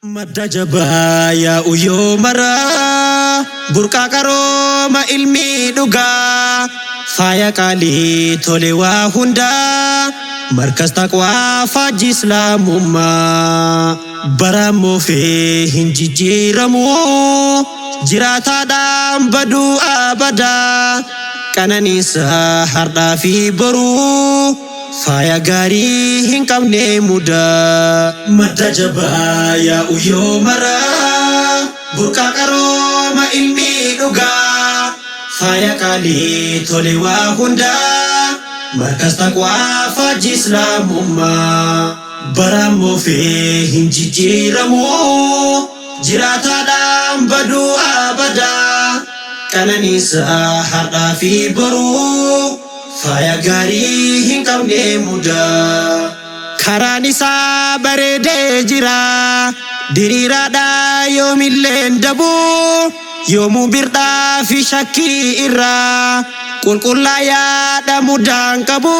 Madda jabaa yaa'u yoo maraa burqaa qarooma ilmi dhugaa faaya qaalii tole waa hundaa markas taqwaa faajji islaamummaa barammoo fee hin jijjiiramu jiraataadhaan baduu abadaa qananiisaa hardhaa fi boruu faaya gaarii hin qabne mudaa. Madda jabaa yaa'u yoo maraa burqaa qarooma ilmi dhugaa faaya qaalii tole waa hundaa markas taqwaa faajji islaamummaa barammoo fee hin jijjiiramu jiraataadhaan baduu abadaa qananiisaa hardhaa fi boruu faaya gaarii hin qabne mudaa. Karaan isaa bareedee jira diriiraadhaa yoomillee dabuu yoomuu birdhaa fi shakkii irraa qulqullaayaadha mudaan qabu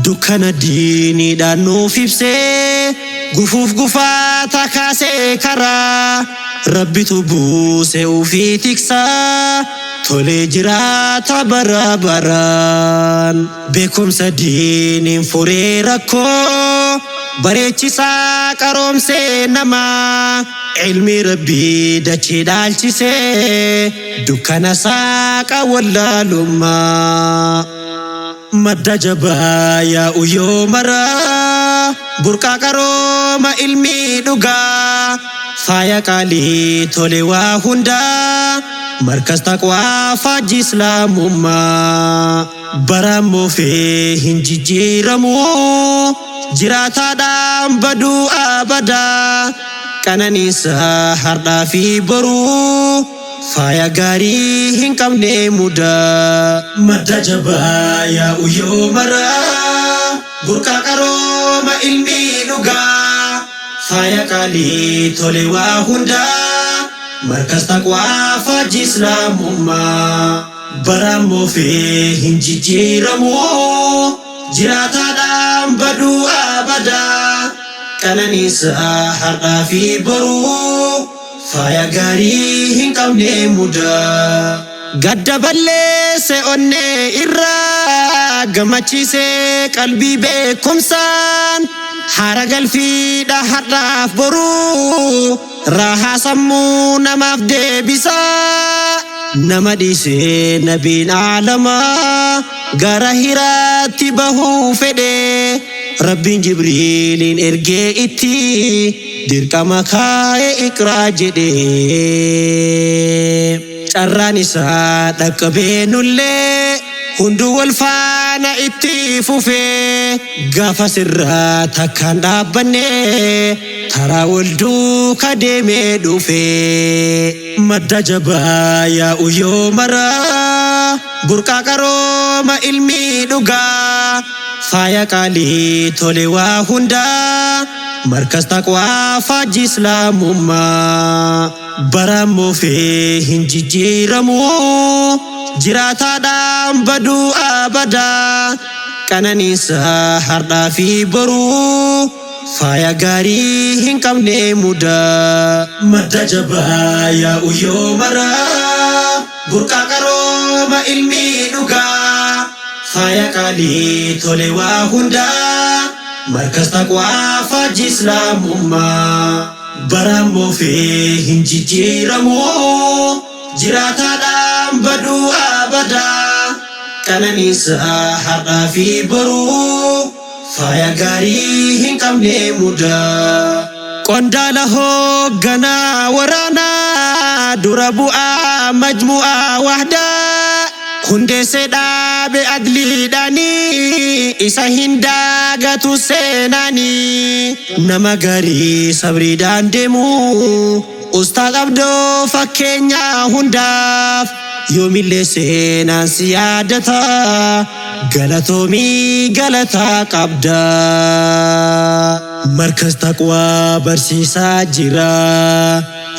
dukkana diiniidhaan nuuf ibsee gufuuf gufaata kaasee karaa rabbitu buusee ufii tiksaa tolee jiraata bara baraan beekumsa diiniin furee rakkoo bareechisaa qaroomsee namaa ilmi rabbii dachee dhaalchisee dukkana saaqa wallaalummaa. Madda jabaa yaa'u yoo maraa burqaa qarooma ilmi dhugaa faaya qaalii tole waa hundaa markas taqwaa faajji islaamummaa barammoo fee hin jijjiiramu jiraataadhaan baduu abadaa qananiisaa hardhaa fi boruu faaya gaarii hin qabne mudaa. Madda jabaa yaa'u yoo maraa burqaa qarooma ilmi dhugaa faaya qaalii tole waa hundaa markas taqwaa faajji islaamummaa barammoo fee hin jijjiiramu jiraataadhaan baduu abadaa qananiisaa hardhaa fi boruu faaya gaarii hin qabne mudaa. Gadda balleesse onnee irraa gammachiisee qalbii beekumsaan haara galfiidha hardhaaf boruu raahaa sammuu namaaf deebisaa nama dhiisee nabiin aalamaa gara hiraatti bahuu fedhee rabbiin jibriiliin ergee itti dirqama kaa'ee iqraa jedhee carraan isaa dhaqqabee nullee hunduu wal faana itti fufee gaafa sirraa takkaan dhaabbanne taraa wal duuka deemee dhufee. Madda jabaa yaa'u yoo maraa burqaa qarooma ilmi dhugaa faaya qaalii tole waa hundaa markas taqwaa faajji islaamummaa barammoo fee hin jijjiiramu jiraataadhaan baduu abadaa qananiisaa hardhaa fi boruu faaya gaarii hin qabne mudaa. Madda jabaa yaa'u yoo maraa burqaa qarooma ilmi dhugaa faaya qaalii tole waa hundaa markas taqwaa faajji islaamummaa barammoo fee hin jijjiiramu jiraataadhaan baduu abadaa qananiisaa hardhaa fi boruu faaya gaarii hin qabne mudaa. Qondaala hoogganaa waraanaa dura bu'aa majmu'aa wahdaa hundeessee dhaabe adliidhaanii isa hin daagatu seenaanii nama gaarii sabriidhaan deemu ustaad abdoo fakkeenyaa hundaaf yoomillee seenaan si yaadata galatoomii galataa qabda. Markas taqwaa barsiisaa jira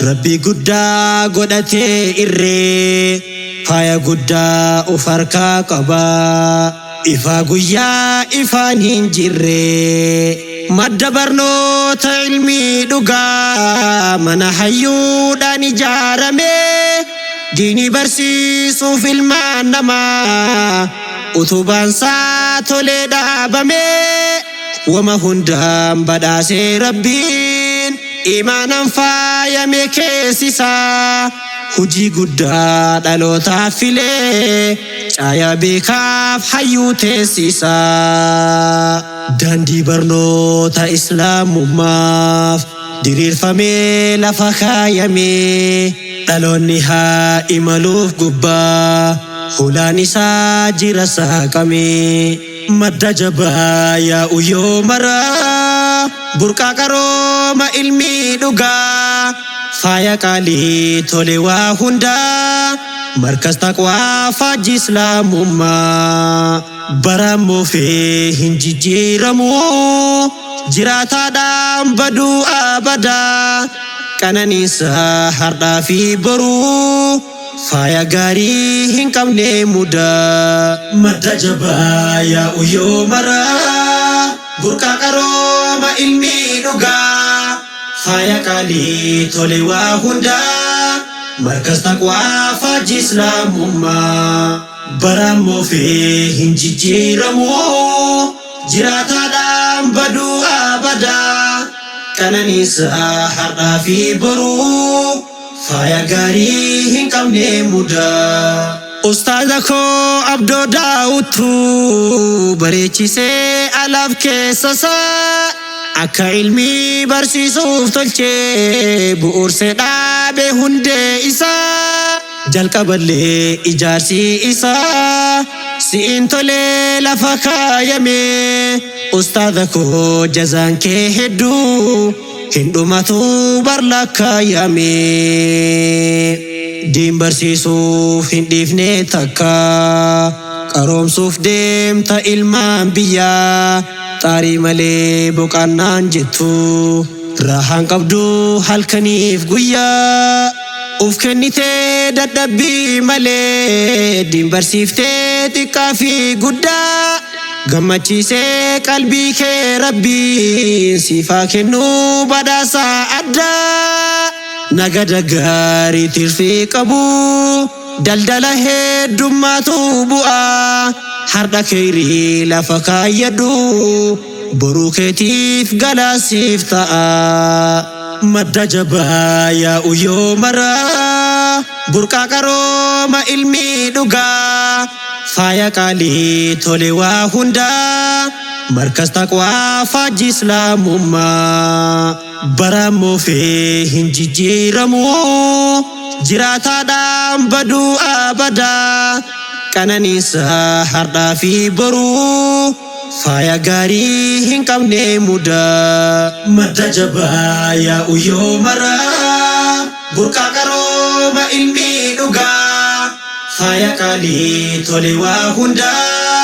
rabbii guddaa godhatee irree faaya guddaa of harkaa qaba ifaa guyyaa ifaan hin jirre madda barnoota ilmii dhugaa mana hayyuudhaan ijaarame diinii barsiisuuf ilmaan namaa utubaan isaa tolee dhaabame wama hundaan badhaasee rabbiin imaanan faayame keessisaa hujii guddaa dhalootaaf filee caayaa beekaaf hayyuu teessisaa daandii barnoota islaamummaaf diriirfamee lafa kaayamee dhaloonni haa imaluuf gubbaa hulaan isaa jira saaqamee madda jabaa yaa'u yoo maraa burqaa qarooma ilmii dhugaa faaya qaalii tole waa hundaa markas taqwaa faajji islaamummaa baramoo fi hin jijjiiramu jiraataadhaan baduu abadaa qananiisa hardhaa fi boruu faaya gaarii hin qabne mudaa madda jabaa yaa'u yoo maraa burqaa qarooma ilmii dhugaa faaya qaalii tole waa hundaa markas taqwaa faajji islaamummaa baramoo fi hin jijjiiramu jiraataadhaan baduu abadaa qananiisa hardhaa fi boruu faaya gaarii hin qabne mudaa ustaaza koo abdoo daawutu bareechisee alaaf keessasaa akka ilmii barsiisuuf tolchee bu'uursee dhaabee hundee isaa jalqaballee ijaarsi isaa si'in tolee lafa kaayame ustaaza koo jazaan kee hedduu hin dhumatu barla kaayame diin barsiisuuf hin dhiifne takka qaroomsuuf deemta ilmaan biyyaa xaarii malee boqannaan jettu raahaan qabdu halkaniif guyyaa uf kennitee dadhabbii malee diin barsiiftee xiqqaa fi guddaa gammachiisee qalbii kee rabbiin siifaa kennuu badhaasaa addaa nagada gaarii tirfii qabu daldala heddummaatu bu'aa hardha keerii lafa kaayyadhu boruu keetiif galaasiif ta'a madda jabaa yaa'u yoo maraa burqaa qarooma ilmii dhugaa faaya qaalii tole waa hundaa markas taqwaa faajji islaamummaa baramoo fi hin jijjiiramu jiraataadhaan baduu abadaa qananiisa hardhaa fi boruu faaya gaarii hin qabne mudaa madda jabaa yaa'u yoo maraa burqaa qarooma ilmii dhugaa faaya qaalii tole waa hundaa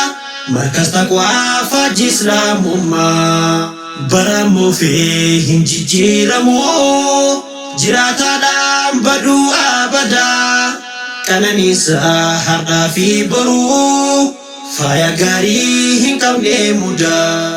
markas taqwaa faajji islaamummaa baramoo fi hin jijjiiramu jiraataadhaan baduu abadaa qananiisa hardhaa fi boruu faaya gaarii hin qabne mudaa